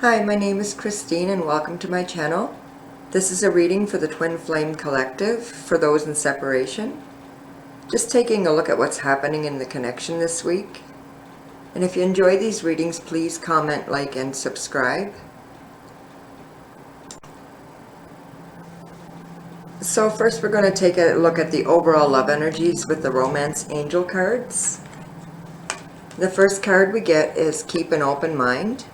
Hi, my name is Christine and welcome to my channel. This is a reading for the Twin Flame Collective for those in separation. Just taking a look at what's happening in the connection this week. And if you enjoy these readings, please comment, like, and subscribe. So first we're going to take a look at the overall love energies with the Romance Angel cards. The first card we get is Keep an Open Mind.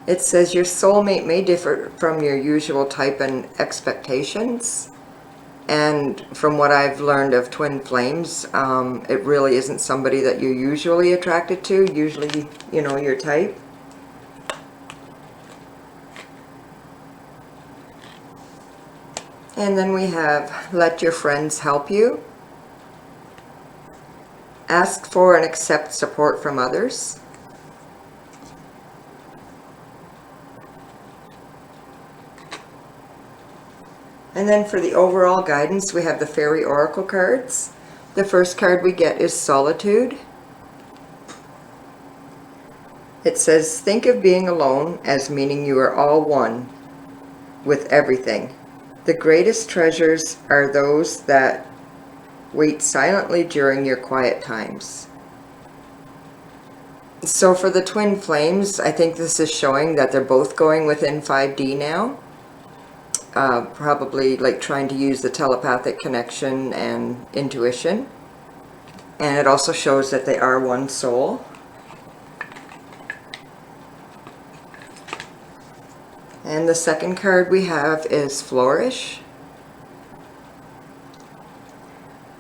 It says your soulmate may differ from your usual type and expectations. And from what I've learned of twin flames, it really isn't somebody that you're usually attracted to, usually, you know, your type. And then we have Let Your Friends Help You. Ask for and accept support from others. And then for the overall guidance, we have the Fairy Oracle cards. The first card we get is Solitude. It says, think of being alone as meaning you are all one with everything. The greatest treasures are those that wait silently during your quiet times. So for the twin flames, I think this is showing that they're both going within 5D now. Probably like trying to use the telepathic connection and intuition. And it also shows that they are one soul. And the second card we have is Flourish.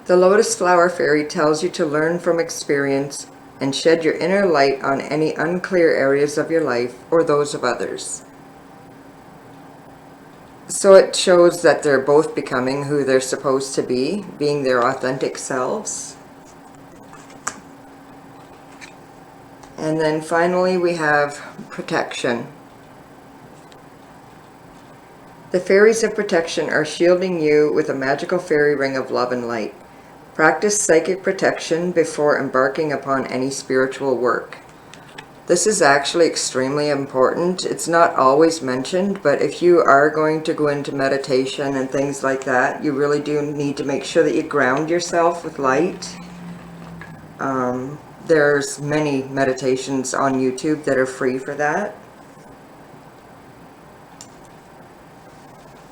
The Lotus Flower Fairy tells you to learn from experience and shed your inner light on any unclear areas of your life or those of others. So it shows that they're both becoming who they're supposed to be, being their authentic selves. And then finally we have Protection. The fairies of protection are shielding you with a magical fairy ring of love and light. Practice psychic protection before embarking upon any spiritual work. This is actually extremely important. It's not always mentioned, but if you are going to go into meditation and things like that, you really do need to make sure that you ground yourself with light. There's many meditations on YouTube that are free for that.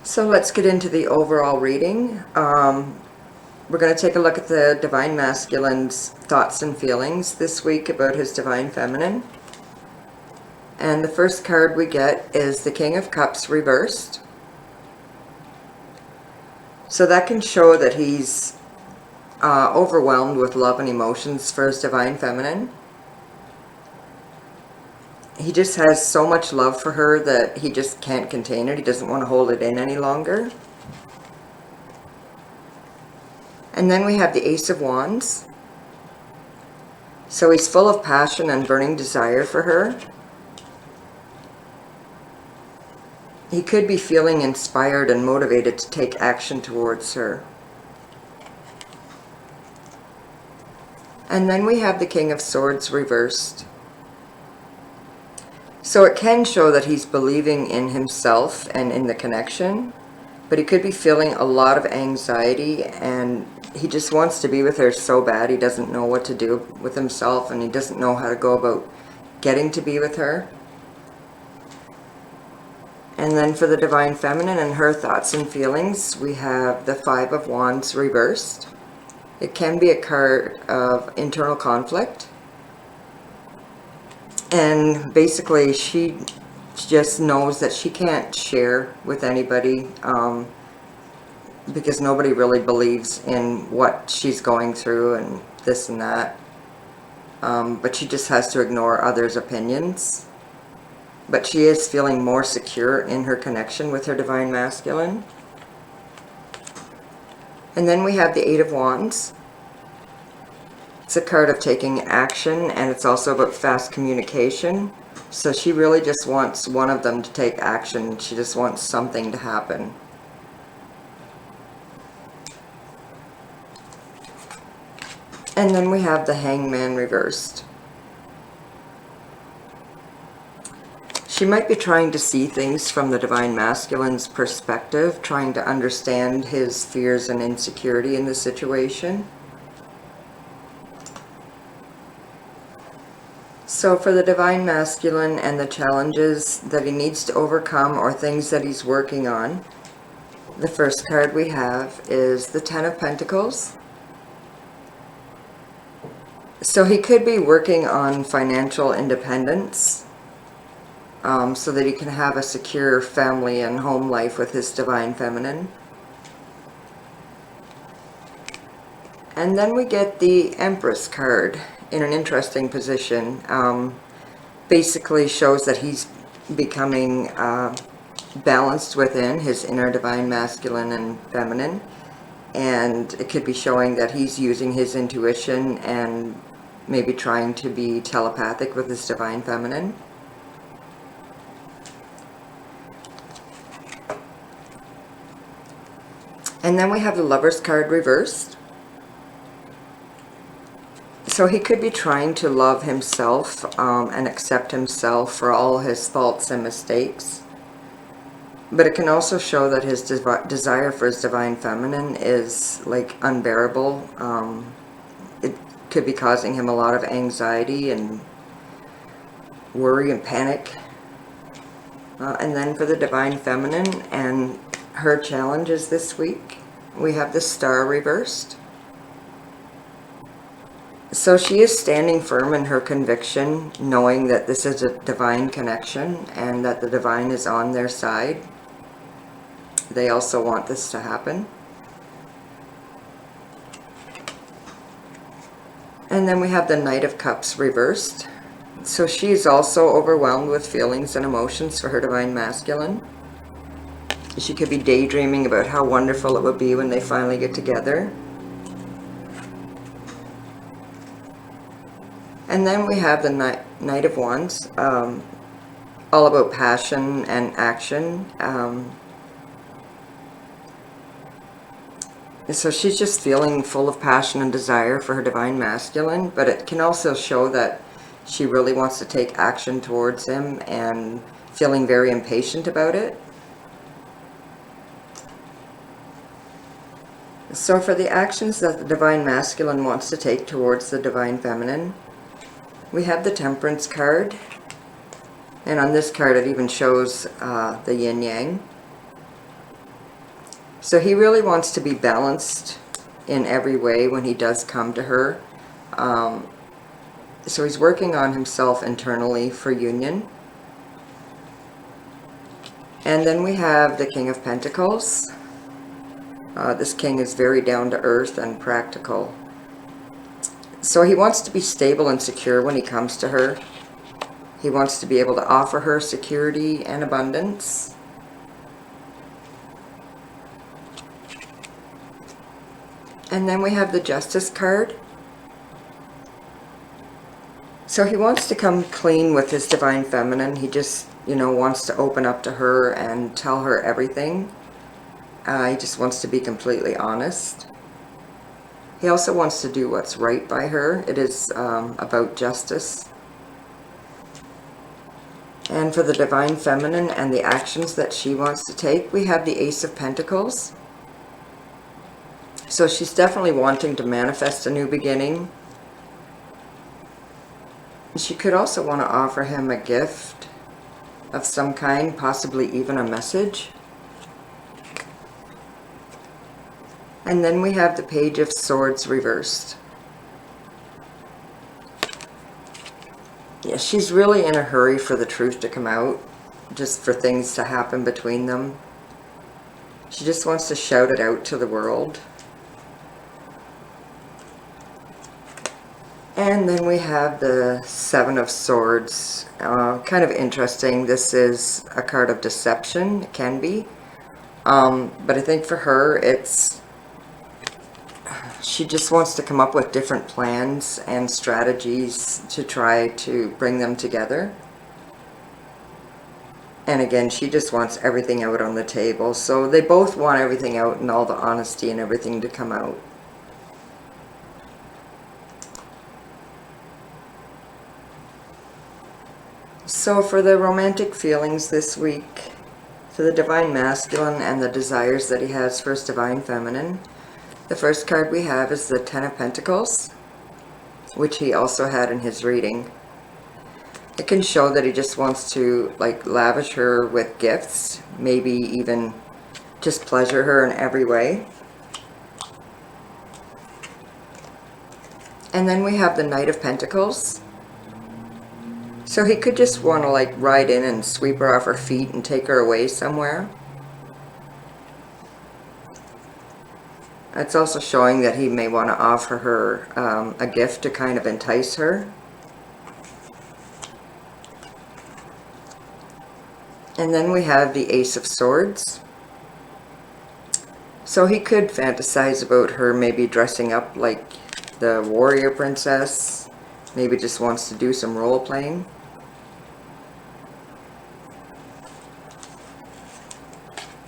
So let's get into the overall reading. We're going to take a look at the Divine Masculine's thoughts and feelings this week about his Divine Feminine. And the first card we get is the King of Cups reversed. So that can show that he's overwhelmed with love and emotions for his Divine Feminine. He just has so much love for her that he just can't contain it. He doesn't want to hold it in any longer. And then we have the Ace of Wands. So he's full of passion and burning desire for her. He could be feeling inspired and motivated to take action towards her. And then we have the King of Swords reversed. So it can show that he's believing in himself and in the connection, but he could be feeling a lot of anxiety and he just wants to be with her so bad. He doesn't know what to do with himself and he doesn't know how to go about getting to be with her. And then for the Divine Feminine and her thoughts and feelings, we have the Five of Wands reversed. It can be a card of internal conflict. And basically she just knows that she can't share with anybody because nobody really believes in what she's going through and this and that. But she just has to ignore others' opinions. But she is feeling more secure in her connection with her Divine Masculine. And then we have the Eight of Wands. It's a card of taking action, and it's also about fast communication. So she really just wants one of them to take action. She just wants something to happen. And then we have the Hangman reversed. She might be trying to see things from the Divine Masculine's perspective, trying to understand his fears and insecurity in the situation. So for the Divine Masculine and the challenges that he needs to overcome or things that he's working on, the first card we have is the Ten of Pentacles. So he could be working on financial independence, so that he can have a secure family and home life with his Divine Feminine. And then we get the Empress card in an interesting position. Basically shows that he's becoming balanced within his inner Divine Masculine and Feminine. And it could be showing that he's using his intuition and maybe trying to be telepathic with his Divine Feminine. And then we have the Lover's card reversed. So he could be trying to love himself and accept himself for all his faults and mistakes. But it can also show that his desire for his Divine Feminine is like unbearable. It could be causing him a lot of anxiety and worry and panic. And then for the Divine Feminine and her challenges this week, we have the Star reversed. So she is standing firm in her conviction, knowing that this is a divine connection and that the divine is on their side. They also want this to happen. And then we have the Knight of Cups reversed. So she is also overwhelmed with feelings and emotions for her Divine Masculine. She could be daydreaming about how wonderful it would be when they finally get together. And then we have the Knight of Wands, all about passion and action. So she's just feeling full of passion and desire for her Divine Masculine, but it can also show that she really wants to take action towards him and feeling very impatient about it. So for the actions that the Divine Masculine wants to take towards the Divine Feminine, we have the Temperance card. And on this card it even shows the yin-yang. So he really wants to be balanced in every way when he does come to her. So he's working on himself internally for union. And then we have the King of Pentacles. This king is very down to earth and practical. So he wants to be stable and secure when he comes to her. He wants to be able to offer her security and abundance. And then we have the Justice card. So he wants to come clean with his Divine Feminine. He just, wants to open up to her and tell her everything. He just wants to be completely honest. He also wants to do what's right by her. It is about justice. And for the Divine Feminine and the actions that she wants to take, we have the Ace of Pentacles. So she's definitely wanting to manifest a new beginning. She could also want to offer him a gift of some kind, possibly even a message. And then we have the Page of Swords reversed. Yeah, she's really in a hurry for the truth to come out, just for things to happen between them. She just wants to shout it out to the world. And then we have the Seven of Swords. Kind of interesting. This is a card of deception. It can be. But I think for her, she just wants to come up with different plans and strategies to try to bring them together. And again, she just wants everything out on the table. So they both want everything out and all the honesty and everything to come out. So for the romantic feelings this week, for the Divine Masculine and the desires that he has for his Divine Feminine, the first card we have is the Ten of Pentacles, which he also had in his reading. It can show that he just wants to like lavish her with gifts, maybe even just pleasure her in every way. And then we have the Knight of Pentacles. So he could just want to like ride in and sweep her off her feet and take her away somewhere. It's also showing that he may want to offer her a gift to kind of entice her. And then we have the Ace of Swords. So he could fantasize about her maybe dressing up like the warrior princess. Maybe just wants to do some role playing.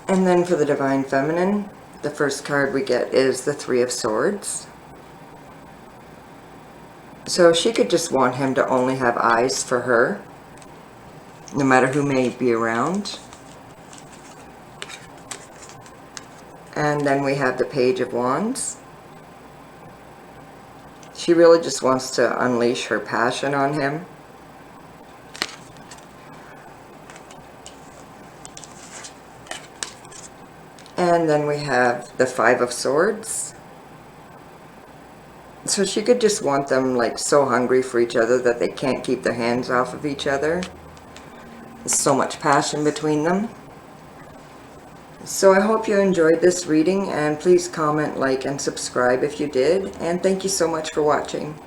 And then for the Divine Feminine, the first card we get is the Three of Swords. So she could just want him to only have eyes for her, no matter who may be around. And then we have the Page of Wands. She really just wants to unleash her passion on him. And then we have the Five of Swords. So she could just want them like so hungry for each other that they can't keep their hands off of each other. There's so much passion between them. So I hope you enjoyed this reading, and please comment, like, and subscribe if you did. And thank you so much for watching.